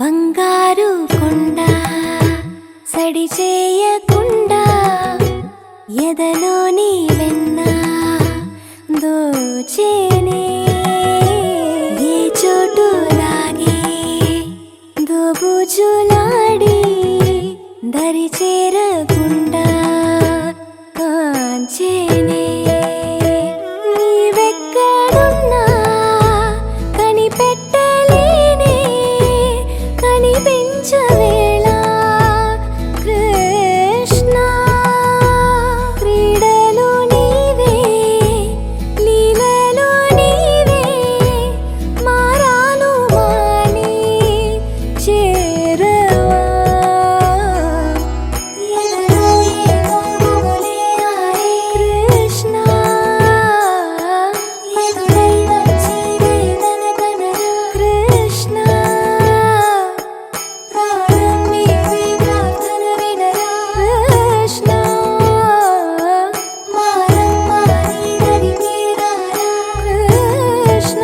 బంగారు కొండ సడి చేయకుండా ఎదలోని వెన్న దోచేనే ఏ చోటు లాగే దోబుజులాడి దరి చేరకుండా కాంచేనే నీవెక్కడున్నా కనిపెట్టలేనే కనిపించవేళ కృష్ణ క్రీడలు నీవే లీలలు నీవే మారాను మాని చేరవా ఎదలో ఏదో మొగలే ఆరే కృష్ణ ఎదురై వచ్చి వేదన కనరా కృష్ణ ప్రాణం నీవే ప్రార్థన వినరా కృష్ణ మారమ్మ నీ దరి చేరారా కృష్ణ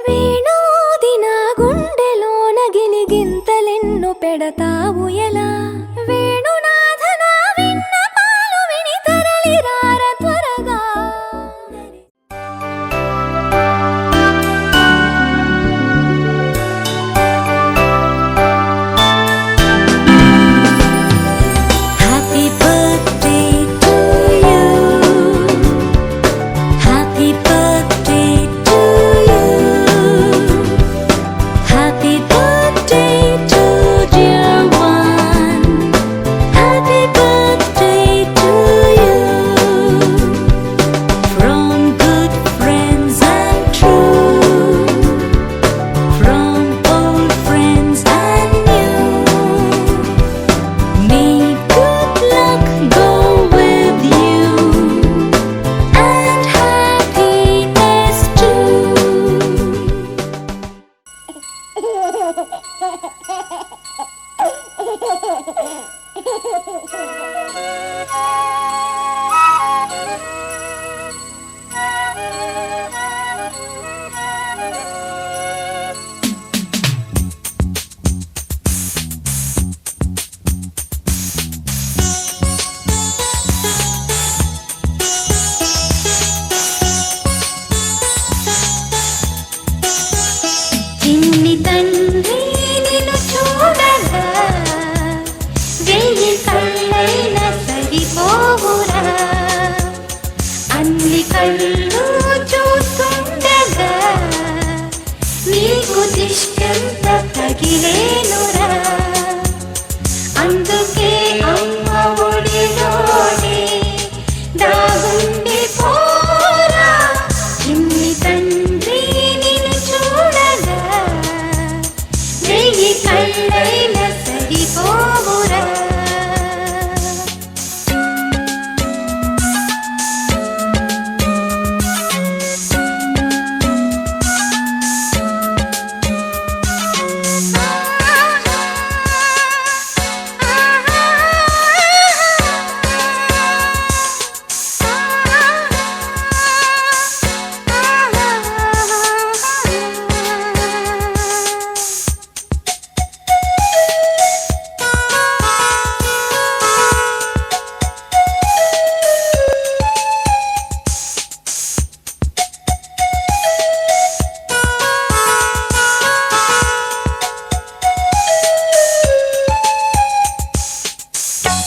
వేణోది నా గుండెలోన గిలిగింతలెన్నో పెడతావు ఎలా వేణునాథ నా విన్నపాలు విని తరలిరార త్వరగా Happy birthday to you. Happy birthday to you. Happy birthday to dear one. Happy birthday to you. From good friends and true. From old friends and new. May good luck go with you and happiness too. చిన్ని తండ్రి నిన్ను చూడగా వెయ్యి కళ్ళైన సరిపోవురా అన్ని కళ్ళు చూస్తుండగా నీకు దిష్టంత తగిలేనురా అందుకే అమ్మ ఒడిలోనే దాగుండి పోరా చిన్ని తండ్రి నిన్ను చూడగా వెయ్యి కళ్ళైన సరిపోవురా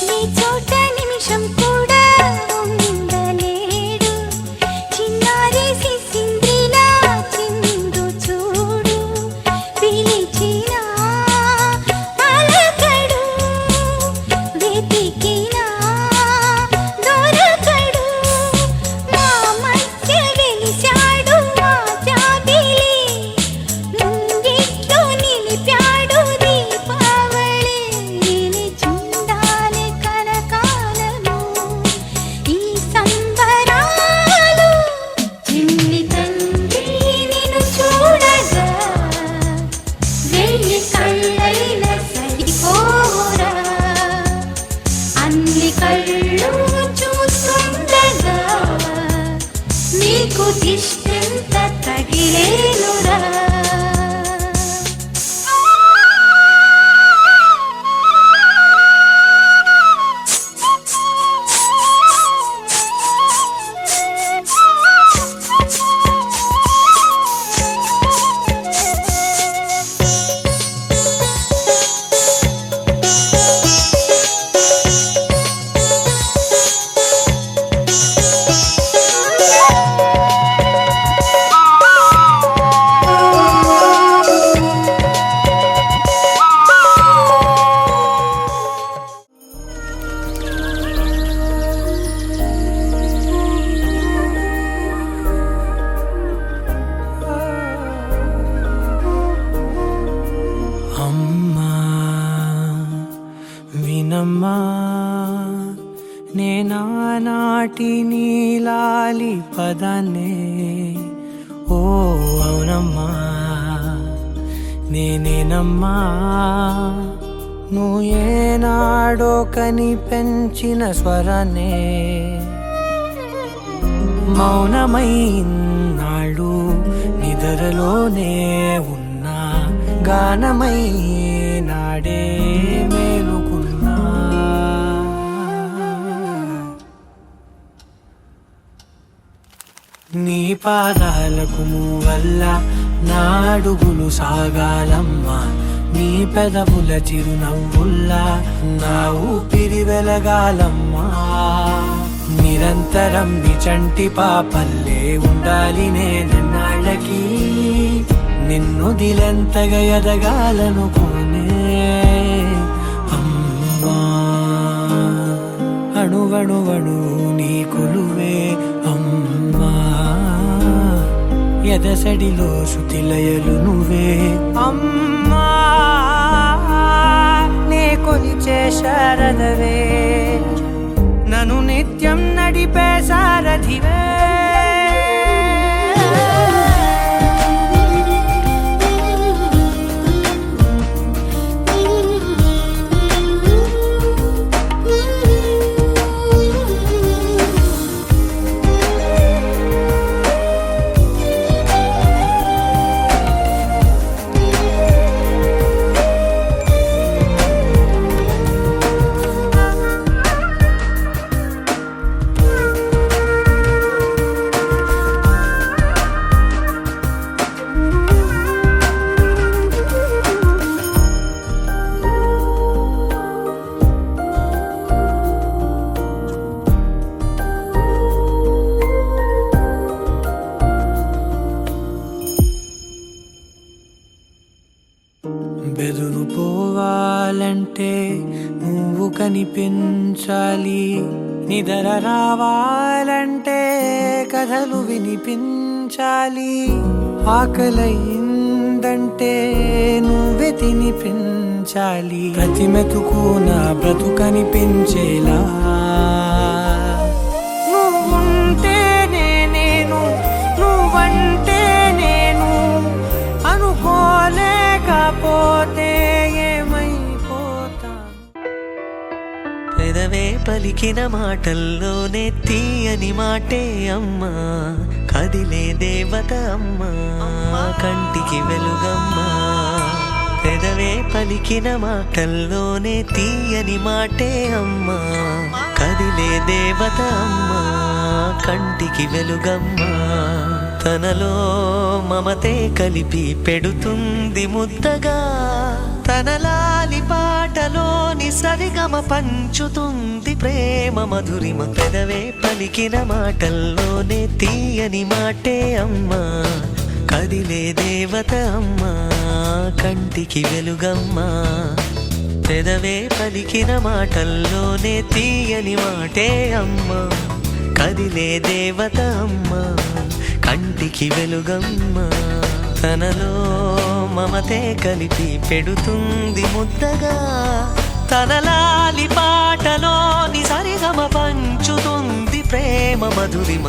నీ చోట నిమిషం కూడా ఉండలేడు చిన్నారి సిసింద్రిలా చిందు చూడు పిలిచినా పలకడు వెతికినా దొరకడు మా మధ్య వెలిశాడు మా జాబిలి ముంగిట్లో నిలిపాడు దీపావళి నిలిచుండాలి కలకాలము ఈ సంబరాలు చిన్ని తండ్రి నిన్ను చూడగా వెయ్యి కళ్ళైన సరిపోరా అన్ని కళ్ళు నీకు దిష్టెంత తగిలేనురా. వినమ్మా నేనానాటి నీలాలి పదాన్నే, ఓ అవునమ్మా నేనేనమ్మా నువ్వు ఏనాడో కని పెంచిన స్వరాన్నే. మౌనమై నాడు నిద్రలోనే ఉన్నా, గానమై నాడే మేలుకున్నా. నీ పాదాలకు వల్ల నా అడుగులు సాగాలమ్మా, నీ పెదవుల చిరునవ్వుల్లా నా ఊపిరి వెలగాలమ్మా. నిరంతరం నిచంటి పాపల్లే ఉండాలి నేనన్నాళ్ళకి, నిన్ను దిలెంతగా ఎదగాలనుకోనే అమ్మా. అణువణువణు నీ కొలువే అమ్మా, ఎదసడిలో శృతిలయలు నువ్వే అమ్మా. నే కొలిచే శారదవే, నన్ను నిత్యం నడిపే సారథివే. బెదురుపోవాలంటే నువ్వు కనిపించాలి, నిద్ర రావాలంటే కథలు వినిపించాలి, ఆకలైందంటే నువ్వే తినిపించాలి, ప్రతి మెతుకు నా బ్రతుకనిపించేలా. నువ్వుంటేనే నేను, నువ్వంటే నేను, అనుకోలేకపోతే ఏమైపోతా. పెదవే పలికిన మాటల్లోనే తీయని మాటే అమ్మా, కదిలే దేవత అమ్మా, కంటికి వెలుగమ్మా. పెదవే పలికిన మాటల్లోనే తీయని మాటే అమ్మా, కదిలే దేవత అమ్మా, కంటికి వెలుగమ్మా. తనలో మమతే కలిపి పెడుతుంది ముద్దగా, తనలాలి పాటలోని సరిగమ పంచుతుంది ప్రేమ మధురిమ. పెదవే పలికిన మాటల్లోనే తీయని మాటే అమ్మా, కదిలే దేవత అమ్మా, కంటికి వెలుగమ్మా. పెదవే పలికిన మాటల్లోనే తీయని మాటే అమ్మా, కదిలే దేవత అమ్మా, కంటికి వెలుగమ్మా. తనలో మమతే కలిపి పెడుతుంది ముద్దగా, తనలాలి పాటలోని సరిగమ పంచుతుంది ప్రేమ మధురిమ.